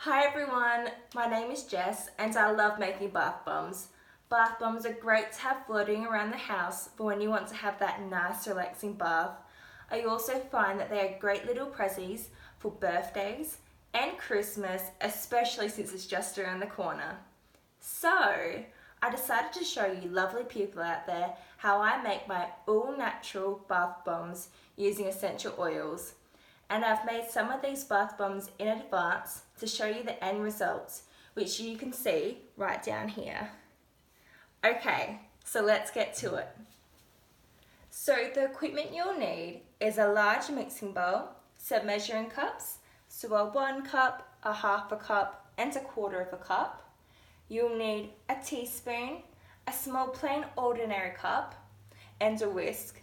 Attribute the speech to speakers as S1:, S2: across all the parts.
S1: Hi everyone, my name is Jess and I love making bath bombs. Bath bombs are great to have floating around the house for when you want to have that nice relaxing bath. I also find that they are great little prezzies for birthdays and Christmas, especially since it's just around the corner. So, I decided to show you lovely people out there how I make my all natural bath bombs using essential oils. And I've made some of these bath bombs in advance to show you the end results, which you can see right down here. Okay, so let's get to it. So the equipment you'll need is a large mixing bowl, some measuring cups, so a 1 cup, a half a cup, and a quarter of a cup. You'll need a teaspoon, a small plain ordinary cup, and a whisk.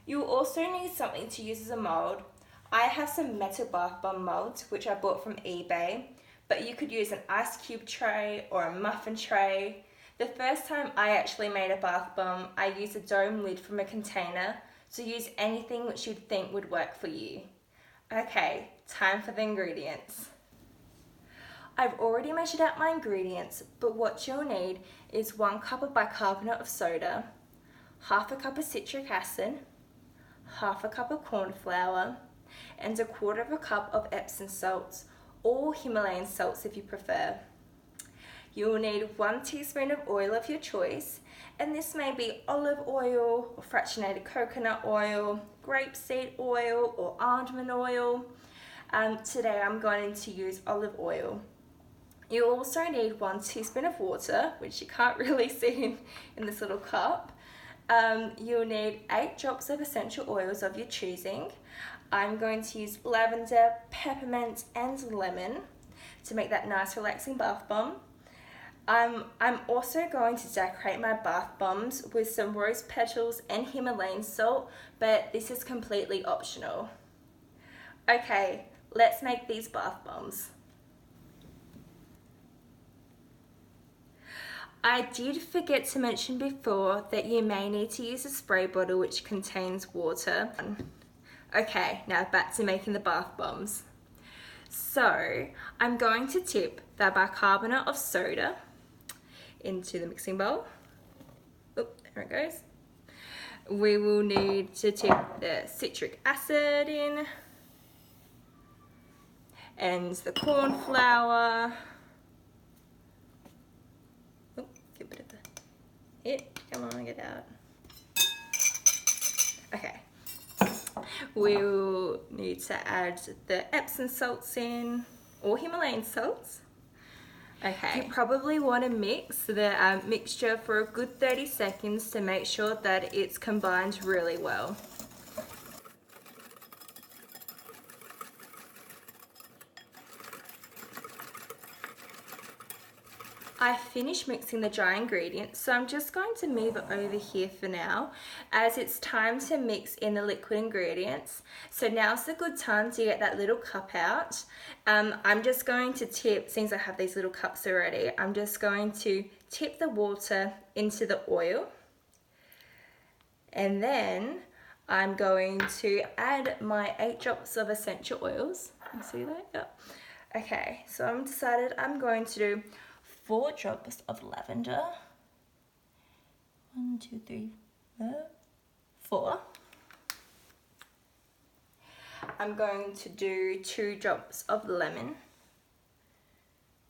S1: You'll also need something to use as a mould. I have some metal bath bomb molds which I bought from eBay, but you could use an ice cube tray or a muffin tray. The first time I actually made a bath bomb, I used a dome lid from a container, so use anything which you'd think would work for you. Okay, time for the ingredients. I've already measured out my ingredients, but what you'll need is 1 cup of bicarbonate of soda, half a cup of citric acid, half a cup of corn flour, and a quarter of a cup of Epsom salts, or Himalayan salts if you prefer. You'll need 1 teaspoon of oil of your choice, and this may be olive oil or fractionated coconut oil, grapeseed oil or almond oil. Today I'm going to use olive oil. You also need 1 teaspoon of water, which you can't really see in this little cup. You'll need 8 drops of essential oils of your choosing. I'm going to use lavender, peppermint and lemon to make that nice relaxing bath bomb. I'm also going to decorate my bath bombs with some rose petals and Himalayan salt, but this is completely optional. Okay, let's make these bath bombs. I did forget to mention before that you may need to use a spray bottle which contains water. Okay, now back to making the bath bombs. So, I'm going to tip the bicarbonate of soda into the mixing bowl. Oop, there it goes. We will need to tip the citric acid in and the corn flour. Oop, get a bit of the hit. Come on, get out. Okay. We'll need to add the Epsom salts in, or Himalayan salts. Okay. You probably want to mix the mixture for a good 30 seconds to make sure that it's combined really well. I finished mixing the dry ingredients, so I'm just going to move it over here for now as it's time to mix in the liquid ingredients. So now's a good time to get that little cup out. I'm just going to tip, since I have these little cups already, I'm just going to tip the water into the oil. And then I'm going to add my 8 drops of essential oils. You see that? Yep. Okay, so I'm decided I'm going to do 4 drops of lavender. 1, 2, 3, 4. I'm going to do 2 drops of lemon.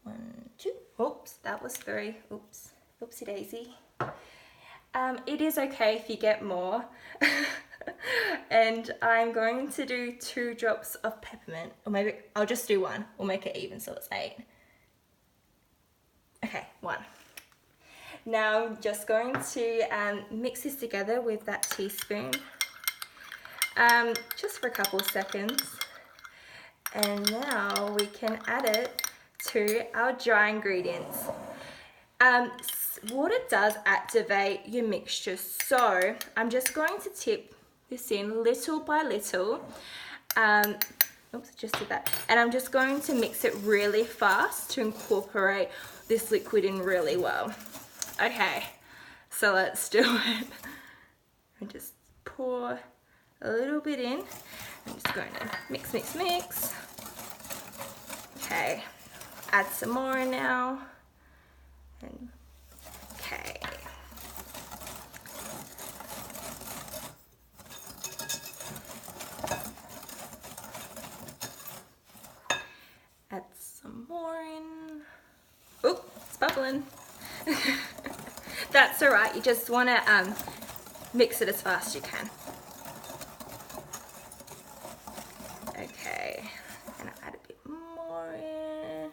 S1: 1, 2. Oops, that was 3. Oops, oopsie daisy. It is okay if you get more. And I'm going to do 2 drops of peppermint, or maybe I'll just do 1. We'll make it even so it's 8. Okay, 1. Now I'm just going to mix this together with that teaspoon, just for a couple of seconds. And now we can add it to our dry ingredients. Water does activate your mixture, so I'm just going to tip this in little by little. Oops, just did that. And I'm just going to mix it really fast to incorporate this liquid in really well. Okay, so let's do it. I just pour a little bit in. I'm just going to mix, mix, mix. Okay, add some more in now. And, okay. Add some more in. Oh, it's bubbling. That's all right. You just want to mix it as fast as you can. Okay, and I'll add a bit more in.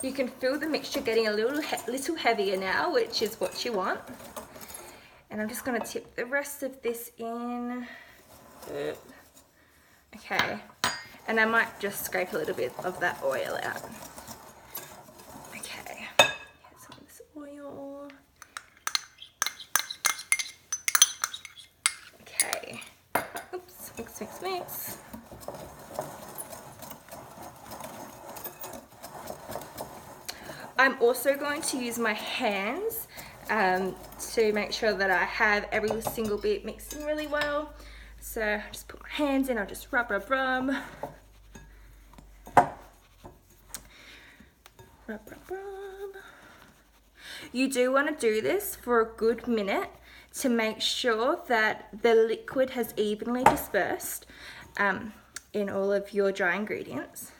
S1: You can feel the mixture getting a little heavier now, which is what you want. And I'm just going to tip the rest of this in. Okay, and I might just scrape a little bit of that oil out. Okay, get some of this oil. Okay, oops, mix, mix, mix. I'm also going to use my hands to make sure that I have every single bit mixed in really well. So I just put my hands in, I'll just rub, rub, rub. Rub, rub, rub. You do want to do this for a good minute to make sure that the liquid has evenly dispersed in all of your dry ingredients.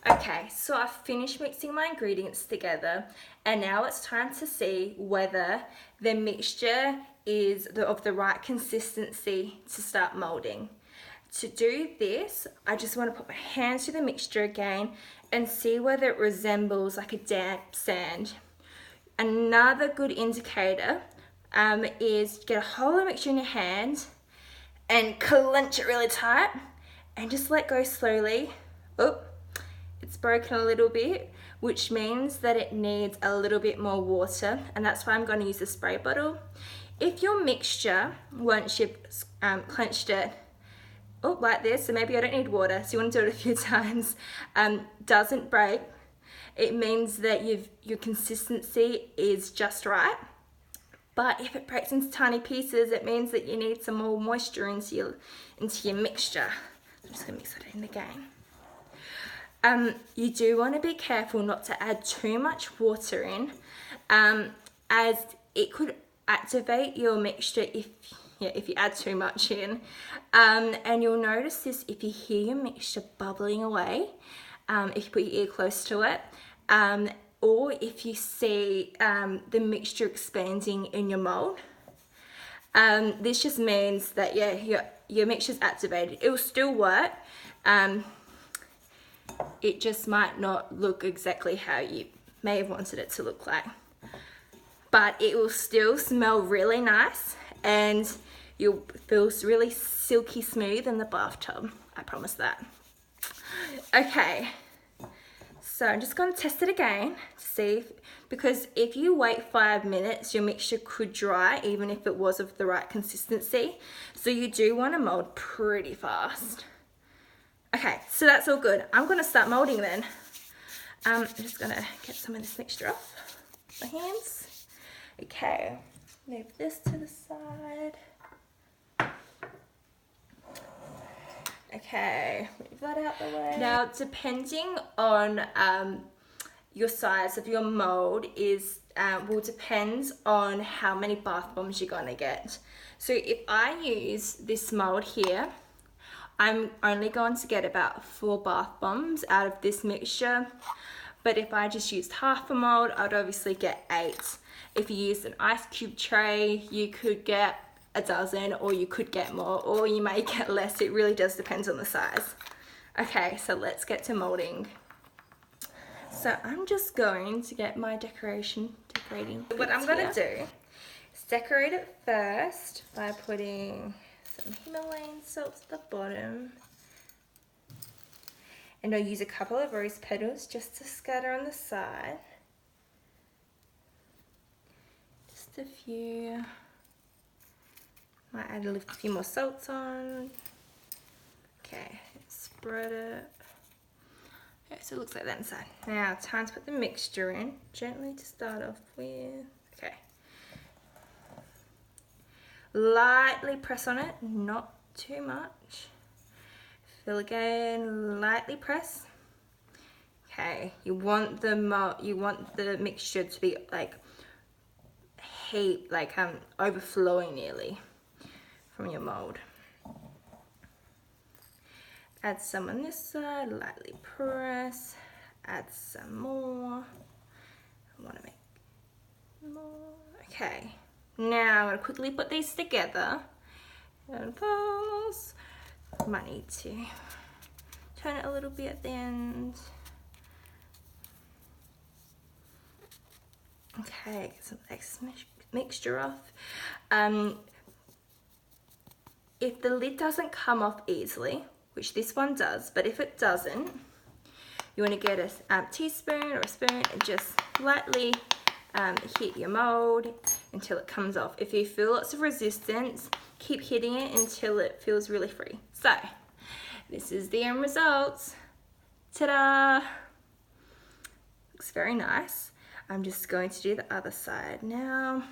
S1: Okay, so I've finished mixing my ingredients together, and now it's time to see whether the mixture is of the right consistency to start molding. To do this, I just want to put my hands through the mixture again and see whether it resembles like a damp sand. Another good indicator is get a whole of the mixture in your hand and clench it really tight and just let go slowly. Oh, it's broken a little bit, which means that it needs a little bit more water, and that's why I'm going to use the spray bottle. If your mixture, once you've clenched it, oh, like this, so maybe I don't need water, so you want to do it a few times, doesn't break, it means that your consistency is just right. But if it breaks into tiny pieces, it means that you need some more moisture into your mixture. I'm just going to mix it in again. You do want to be careful not to add too much water in, as it could activate your mixture if you add too much in. And you'll notice this if you hear your mixture bubbling away, if you put your ear close to it, or if you see the mixture expanding in your mold. This just means that your mixture's activated. It will still work. It just might not look exactly how you may have wanted it to look like. But it will still smell really nice, and you'll feel really silky smooth in the bathtub. I promise that. Okay, so I'm just going to test it again to see because if you wait 5 minutes, your mixture could dry even if it was of the right consistency. So you do want to mold pretty fast. Okay, so that's all good. I'm going to start molding then. I'm just going to get some of this mixture off my hands. Okay, move this to the side. Okay, move that out the way. Now, depending on your size of your mold will depend on how many bath bombs you're going to get. So if I use this mold here, I'm only going to get about 4 bath bombs out of this mixture. But if I just used half a mold, I'd obviously get 8. If you used an ice cube tray, you could get a dozen, or you could get more, or you may get less. It really does depend on the size. Okay, so let's get to molding. So I'm just going to get my decorating. What I'm going to do is decorate it first by putting some Himalayan salt at the bottom, and I'll use a couple of rose petals just to scatter on the side. Just a few. Might add a few more salts on. Okay, spread it. Okay, so it looks like that inside. Now time to put the mixture in, gently to start off with. Okay. Lightly press on it, not too much. Fill again, lightly press. Okay, you want the mixture to be like overflowing nearly from your mold. Add some on this side, lightly press. Add some more. I want to make more. Okay, now I'm going to quickly put these together. And pause. Might need to turn it a little bit at the end. Okay, get some excess mixture off. If the lid doesn't come off easily, which this one does, but if it doesn't, you want to get a teaspoon or a spoon and just lightly hit your mold until it comes off. If you feel lots of resistance, keep hitting it until it feels really free. So, this is the end results. Ta-da! Looks very nice. I'm just going to do the other side now.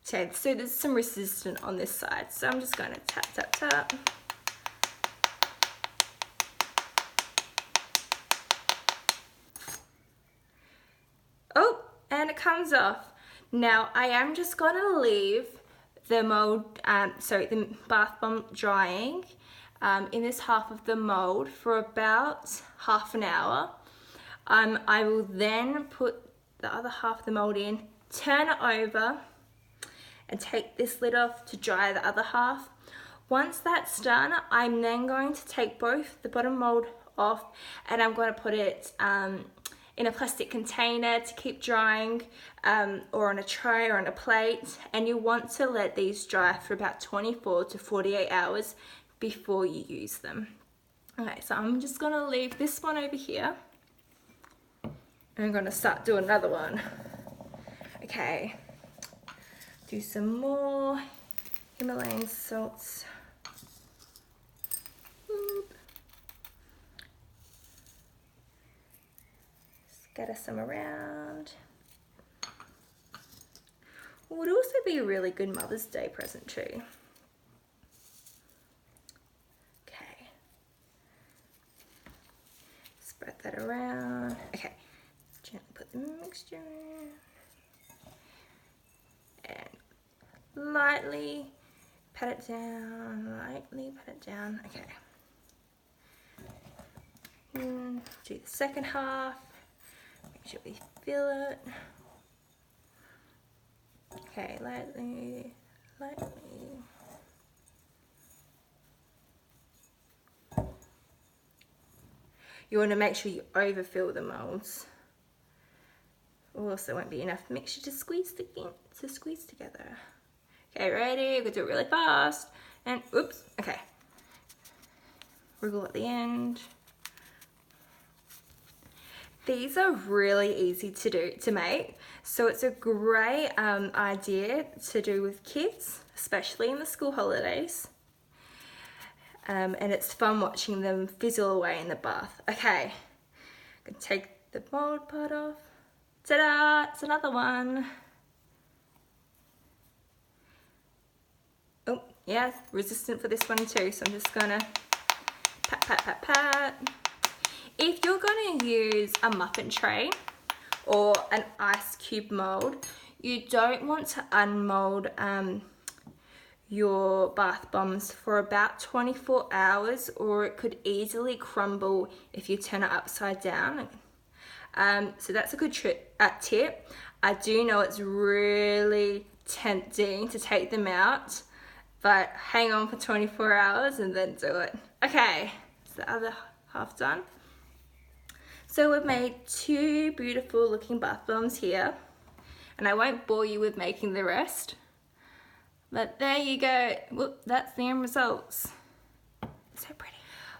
S1: Okay, so there's some resistance on this side, so I'm just going to tap, tap, tap. Oh, and it comes off. Now I am just going to leave the mold, the bath bomb drying in this half of the mold for about half an hour. I will then put the other half of the mold in, turn it over, and take this lid off to dry the other half. Once that's done, I'm then going to take both the bottom mold off and I'm going to put it in a plastic container to keep drying, or on a tray or on a plate. And you want to let these dry for about 24 to 48 hours before you use them. Okay, so I'm just going to leave this one over here. And I'm going to start doing another one. Okay, do some more Himalayan salts. Scatter some around. Would also be a really good Mother's Day present too. Okay. Spread that around. Okay. Gently put the mixture in. And lightly pat it down. Lightly pat it down. Okay. And do the second half. Make sure we fill it. Okay, lightly, lightly. You want to make sure you overfill the molds. Also, won't be enough mixture to squeeze together. Okay, ready? We're gonna do it really fast. And oops. Okay. Wriggle at the end. These are really easy to make, so it's a great idea to do with kids, especially in the school holidays. And it's fun watching them fizzle away in the bath. Okay, I'm gonna take the mold part off. Ta-da! It's another one. Oh, yeah, resistant for this one too, so I'm just gonna pat, pat, pat, pat. If you're going to use a muffin tray or an ice cube mold, you don't want to unmold your bath bombs for about 24 hours, or it could easily crumble if you turn it upside down. So that's a good tip. I do know it's really tempting to take them out, but hang on for 24 hours and then do it. Okay, is the other half done? So we've made two beautiful looking bath bombs here, and I won't bore you with making the rest, but there you go. Whoop, that's the end results. So pretty.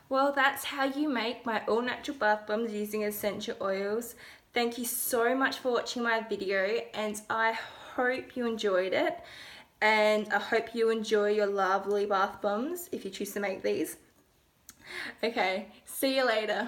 S1: Well, that's how you make my all natural bath bombs using essential oils. Thank you so much for watching my video, and I hope you enjoyed it, and I hope you enjoy your lovely bath bombs if you choose to make these. Okay, see you later.